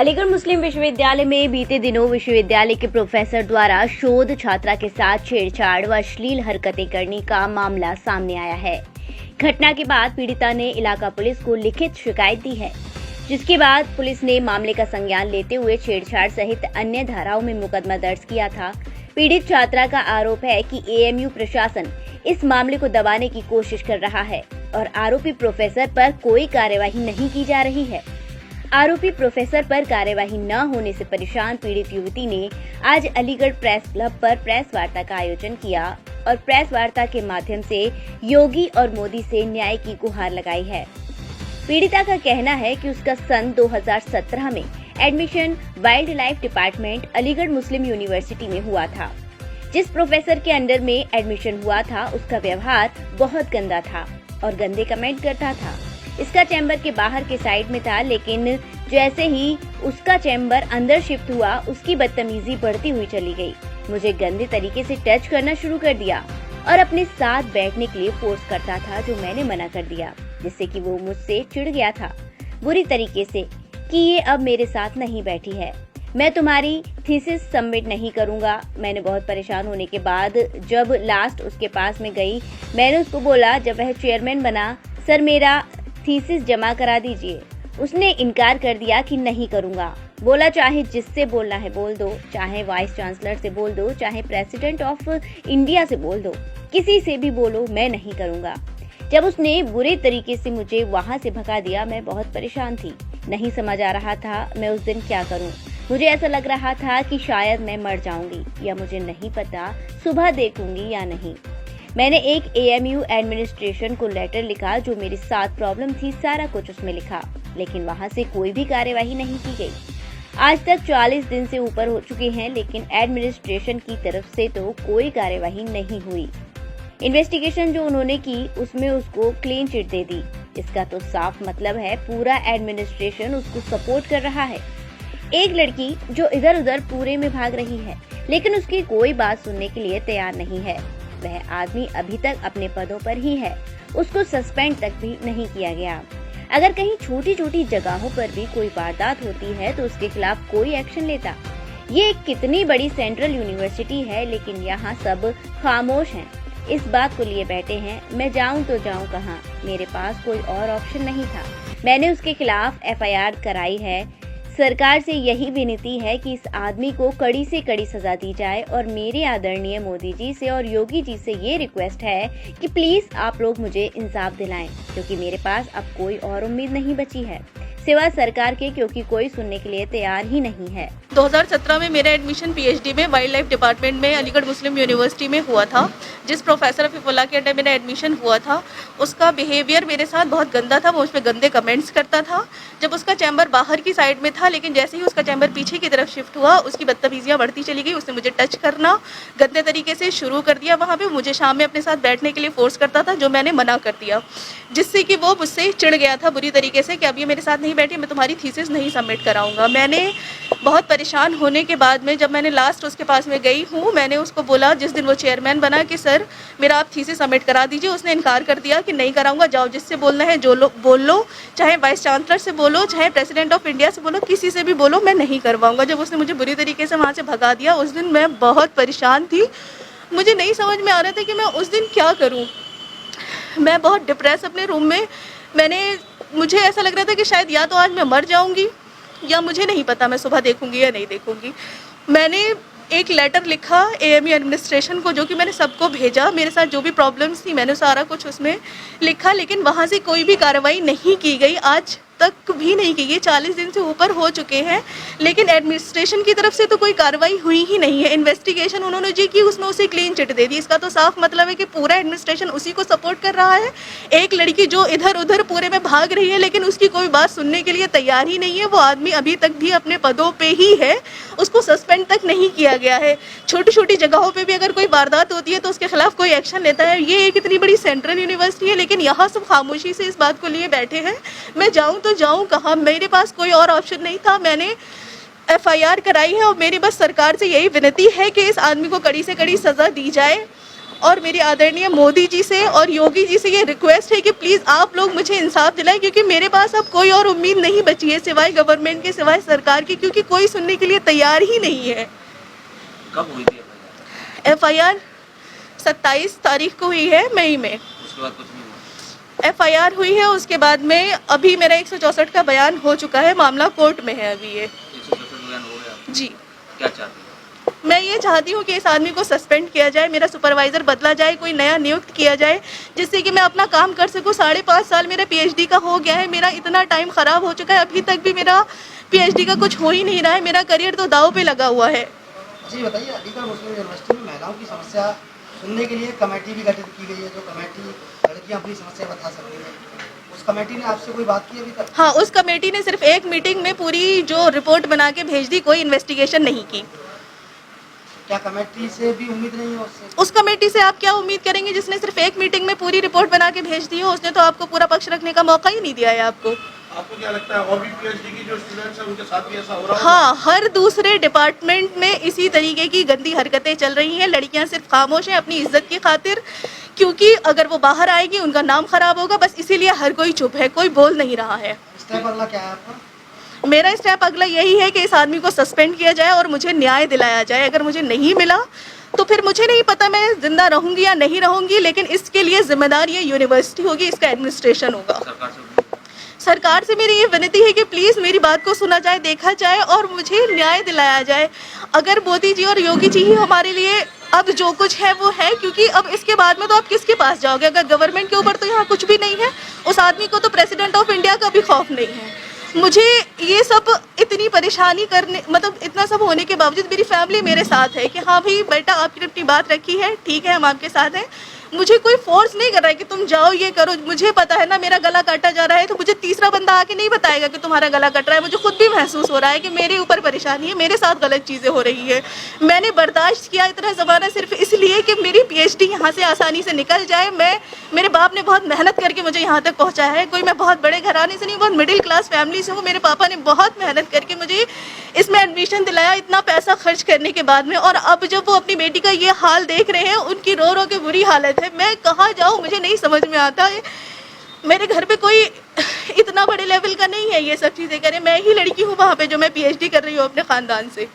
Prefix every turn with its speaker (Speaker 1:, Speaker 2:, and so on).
Speaker 1: अलीगढ़ मुस्लिम विश्वविद्यालय में बीते दिनों विश्वविद्यालय के प्रोफेसर द्वारा शोध छात्रा के साथ छेड़छाड़ व अश्लील हरकतें करने का मामला सामने आया है। घटना के बाद पीड़िता ने इलाका पुलिस को लिखित शिकायत दी है, जिसके बाद पुलिस ने मामले का संज्ञान लेते हुए छेड़छाड़ सहित अन्य धाराओं में मुकदमा दर्ज किया था। पीड़ित छात्रा का आरोप है कि एएमयू प्रशासन इस मामले को दबाने की कोशिश कर रहा है और आरोपी प्रोफेसर पर कोई कार्यवाही नहीं की जा रही है। आरोपी प्रोफेसर पर कार्यवाही न होने से परेशान पीड़ित युवती ने आज अलीगढ़ प्रेस क्लब पर प्रेस वार्ता का आयोजन किया और प्रेस वार्ता के माध्यम से योगी और मोदी से न्याय की गुहार लगाई है। पीड़िता का कहना है कि उसका सन 2017 में admission wild life department Aligarh Muslim University में हुआ था। जिस प्रोफेसर के अंडर में एडमिशन हुआ था उसका व्यवहार बहुत गंदा था और गंदे कमेंट करता था। इसका चैम्बर के बाहर के साइड में था, लेकिन जैसे ही उसका चैम्बर अंदर शिफ्ट हुआ उसकी बदतमीजी बढ़ती हुई चली गई। मुझे गंदे तरीके से टच करना शुरू कर दिया और अपने साथ बैठने के लिए फोर्स करता था, जो मैंने मना कर दिया, जिससे कि वो मुझसे चिढ़ गया था बुरी तरीके से कि ये अब मेरे साथ नहीं बैठी है, मैं तुम्हारी थीसिस सबमिट नहीं करूंगा। मैंने बहुत परेशान होने के बाद जब लास्ट उसके पास में गई, मैंने उसको बोला, जब वह चेयरमैन बना, सर मेरा थीसिस जमा करा दीजिए। उसने इनकार कर दिया कि नहीं करूंगा। बोला चाहे जिससे बोलना है बोल दो, चाहे वाइस चांसलर से बोल दो, चाहे प्रेसिडेंट ऑफ इंडिया से बोल दो, किसी से भी बोलो, मैं नहीं करूंगा। जब उसने बुरे तरीके से मुझे वहां से भगा दिया, मैं बहुत परेशान थी, नहीं समझ आ रहा था मैं उस दिन क्या करूं। मुझे ऐसा लग रहा था कि शायद मैं मर जाऊंगी, या मुझे नहीं पता सुबह देखूंगी या नहीं। मैंने एक एएमयू एडमिनिस्ट्रेशन को लेटर लिखा, जो मेरे साथ प्रॉब्लम थी सारा कुछ उसमें लिखा, लेकिन वहां से कोई भी कार्यवाही नहीं की गई। आज तक 40 दिन से ऊपर हो चुके हैं, लेकिन एडमिनिस्ट्रेशन की तरफ से तो कोई कार्यवाही नहीं हुई। इन्वेस्टिगेशन जो उन्होंने की उसमें उसको क्लीन चिट दे दी। इसका तो साफ मतलब है पूरा एडमिनिस्ट्रेशन उसको सपोर्ट कर रहा है। एक लड़की जो इधर उधर पूरे में भाग रही है, लेकिन उसकी कोई बात सुनने के लिए तैयार नहीं है। वह आदमी अभी तक अपने पदों पर ही है, उसको सस्पेंड तक भी नहीं किया गया। अगर कहीं छोटी छोटी जगहों पर भी कोई वारदात होती है तो उसके खिलाफ कोई एक्शन लेता। ये कितनी बड़ी सेंट्रल यूनिवर्सिटी है, लेकिन यहाँ सब खामोश हैं, इस बात को लिए बैठे हैं। मैं जाऊँ तो जाऊँ कहाँ, मेरे पास कोई और ऑप्शन नहीं था। मैंने उसके खिलाफ एफआईआर कराई है। सरकार से यही विनती है कि इस आदमी को कड़ी से कड़ी सजा दी जाए और मेरे आदरणीय मोदी जी से और योगी जी से ये रिक्वेस्ट है कि प्लीज आप लोग मुझे इंसाफ दिलाएं, क्योंकि मेरे पास अब कोई और उम्मीद नहीं बची है सिवा सरकार के, क्योंकि कोई सुनने के लिए तैयार ही नहीं है।
Speaker 2: 2017 में मेरा एडमिशन पीएचडी में वाइल्ड लाइफ डिपार्टमेंट में अलीगढ़ मुस्लिम यूनिवर्सिटी में हुआ था। जिस प्रोफेसर अफीफुल्लाह के अंडर मेरा एडमिशन हुआ था उसका बिहेवियर मेरे साथ बहुत गंदा था। वो उस पर गंदे कमेंट्स करता था। जब उसका चैम्बर बाहर की साइड में था, लेकिन जैसे ही उसका चैम्बर पीछे की तरफ शिफ्ट हुआ उसकी बदतमीजियाँ बढ़ती चली गई। उसने मुझे टच करना गंदे तरीके से शुरू कर दिया। वहाँ पर मुझे शाम में अपने साथ बैठने के लिए फोर्स करता था, जो मैंने मना कर दिया, जिससे कि वो मुझसे चिढ़ गया था बुरी तरीके से कि अब ये मेरे साथ नहीं बैठी, मैं तुम्हारी थीसिस नहीं सबमिट कराऊंगा। मैंने बहुत परेशान होने के बाद में जब मैंने लास्ट उसके पास में गई हूँ, मैंने उसको बोला जिस दिन वो चेयरमैन बना कि सर मेरा आप थीसिस सबमिट करा दीजिए। उसने इनकार कर दिया कि नहीं कराऊंगा, जाओ जिससे बोलना है जो बोल लो, चाहे वाइस चांसलर से बोलो, चाहे प्रेसिडेंट ऑफ इंडिया से बोलो, किसी से भी बोलो, मैं नहीं करवाऊंगा। जब उसने मुझे बुरी तरीके से वहाँ से भगा दिया, उस दिन मैं बहुत परेशान थी। मुझे नहीं समझ में आ रहा था कि मैं उस दिन क्या करूँ। मैं बहुत डिप्रेस अपने रूम में, मुझे ऐसा लग रहा था कि शायद या तो आज मैं मर जाऊंगी या मुझे नहीं पता मैं सुबह देखूंगी या नहीं देखूंगी। मैंने एक लेटर लिखा एएमयू एडमिनिस्ट्रेशन को, जो कि मैंने सबको भेजा। मेरे साथ जो भी प्रॉब्लम्स थी मैंने सारा कुछ उसमें लिखा, लेकिन वहाँ से कोई भी कार्रवाई नहीं की गई, आज तक भी नहीं की गई। 40 दिन से ऊपर हो चुके हैं, लेकिन एडमिनिस्ट्रेशन की तरफ से तो कोई कार्रवाई हुई ही नहीं है। इन्वेस्टिगेशन उन्होंने जी की, उसमें उसे क्लीन चिट दे दी। इसका तो साफ मतलब है कि पूरा एडमिनिस्ट्रेशन उसी को सपोर्ट कर रहा है। एक लड़की जो इधर उधर पूरे में भाग रही है, लेकिन उसकी कोई बात सुनने के लिए तैयार ही नहीं है। वो आदमी अभी तक भी अपने पदों पे ही है, उसको सस्पेंड तक नहीं किया गया है। छोटी छोटी जगहों पे भी अगर कोई वारदात होती है तो उसके खिलाफ कोई एक्शन लेता है। ये एक इतनी बड़ी सेंट्रल यूनिवर्सिटी है, लेकिन यहाँ सब खामोशी से इस बात को लिए बैठे हैं। मैं जाऊँ तो जाऊँ कहाँ, मेरे पास कोई और ऑप्शन नहीं था। मैंने एफआईआर कराई है और मेरी बस सरकार से यही विनती है कि इस आदमी को कड़ी से कड़ी सजा दी जाए और मेरी आदरणीय मोदी जी से और योगी जी से ये रिक्वेस्ट है कि प्लीज़ आप लोग मुझे इंसाफ दिलाएं, क्योंकि मेरे पास अब कोई और उम्मीद नहीं बची है सिवाय गवर्नमेंट के, सिवाय सरकार की, क्योंकि कोई सुनने के लिए तैयार ही नहीं है।
Speaker 3: कब हुई थी
Speaker 2: FIR 27 तारीख को हुई है, मई में।
Speaker 3: उसके बाद कुछ नहीं हुआ?
Speaker 2: FIR हुई है, उसके बाद में अभी मेरा 164 का बयान हो चुका है, मामला कोर्ट में है अभी ये।
Speaker 3: 164 बयान हो गया?
Speaker 2: जी।
Speaker 3: क्या चाहते हैं?
Speaker 2: मैं ये चाहती हूँ कि इस आदमी को सस्पेंड किया जाए, मेरा सुपरवाइज़र बदला जाए, कोई नया नियुक्त किया जाए, जिससे कि मैं अपना काम कर सकूँ। 5.5 साल मेरा PhD का हो गया है, मेरा इतना टाइम ख़राब हो चुका है, अभी तक भी मेरा PhD का कुछ हो ही नहीं रहा है, मेरा करियर तो दांव पे लगा हुआ है।
Speaker 4: जी बताइए, अलीगढ़ मुस्लिम यूनिवर्सिटी में महिलाओं की समस्या सुनने के लिए कमेटी भी गठित की गई है, जो कमेटी लड़कियां अपनी समस्या बता सकती हैं। उस कमेटी ने आपसे कोई बात की अभी तक?
Speaker 2: हाँ, उस कमेटी ने सिर्फ एक मीटिंग में पूरी जो रिपोर्ट बना के भेज दी, कोई इन्वेस्टिगेशन नहीं की।
Speaker 4: क्या कमेटी से भी उम्मीद नहीं है उससे?
Speaker 2: उस कमेटी से आप क्या उम्मीद करेंगे जिसने सिर्फ एक मीटिंग में पूरी रिपोर्ट बना के भेज दी हो? उसने तो आपको पूरा पक्ष रखने का मौका ही नहीं दिया है आपको।
Speaker 5: आपको क्या लगता है और भी PhD की जो स्टूडेंट्स हैं उनके साथ भी ऐसा हो रहा है?
Speaker 2: हाँ, हर दूसरे डिपार्टमेंट में इसी तरीके की गंदी हरकतें चल रही हैं। लड़कियां सिर्फ खामोश हैं अपनी इज्जत की खातिर, क्योंकि अगर वो बाहर आएगी उनका नाम खराब होगा, बस इसीलिए हर कोई चुप है, कोई बोल नहीं रहा है।
Speaker 4: स्टेप अगला क्या है आपका?
Speaker 2: मेरा स्टेप अगला यही है कि इस आदमी को सस्पेंड किया जाए और मुझे न्याय दिलाया जाए। अगर मुझे नहीं मिला तो फिर मुझे नहीं पता मैं जिंदा रहूंगी या नहीं रहूंगी, लेकिन इसके लिए जिम्मेदार ये यूनिवर्सिटी होगी, इसका एडमिनिस्ट्रेशन होगा। सरकार से मेरी ये विनती है कि प्लीज़ मेरी बात को सुना जाए, देखा जाए और मुझे न्याय दिलाया जाए। अगर मोदी जी और योगी जी ही हमारे लिए अब जो कुछ है वो है, क्योंकि अब इसके बाद में तो आप किसके पास जाओगे? अगर गवर्नमेंट के ऊपर तो यहाँ कुछ भी नहीं है, उस आदमी को तो प्रेसिडेंट ऑफ इंडिया का भी खौफ नहीं है। मुझे ये सब इतनी परेशानी करने, मतलब इतना सब होने के बावजूद मेरी फैमिली मेरे साथ है कि हाँ भाई बेटा आपने अपनी बात रखी है, ठीक है हम आपके साथ हैं। मुझे कोई फोर्स नहीं कर रहा है कि तुम जाओ ये करो। मुझे पता है ना मेरा गला काटा जा रहा है, तो मुझे तीसरा बंदा आके नहीं बताएगा कि तुम्हारा गला कट रहा है। मुझे खुद भी महसूस हो रहा है कि मेरे ऊपर परेशानी है, मेरे साथ गलत चीज़ें हो रही है। मैंने बर्दाश्त किया इतना ज़माना सिर्फ इसलिए कि मेरी PhD यहाँ से आसानी से निकल जाए। मेरे बाप ने बहुत मेहनत करके मुझे यहाँ तक पहुँचाया है। कोई मैं बहुत बड़े घराने से नहीं, बहुत मिडिल क्लास फैमिली से हूँ। मेरे पापा ने बहुत मेहनत करके मुझे इसमें एडमिशन दिलाया, इतना पैसा खर्च करने के बाद में। और अब जब वो अपनी बेटी का ये हाल देख रहे हैं, उनकी रो रो के बुरी हालत है, मैं कहाँ जाऊँ मुझे नहीं समझ में आता है। मेरे घर पे कोई इतना बड़े लेवल का नहीं है ये सब चीज़ें करे। मैं ही लड़की हूँ वहाँ पे जो मैं PhD कर रही हूँ अपने ख़ानदान से।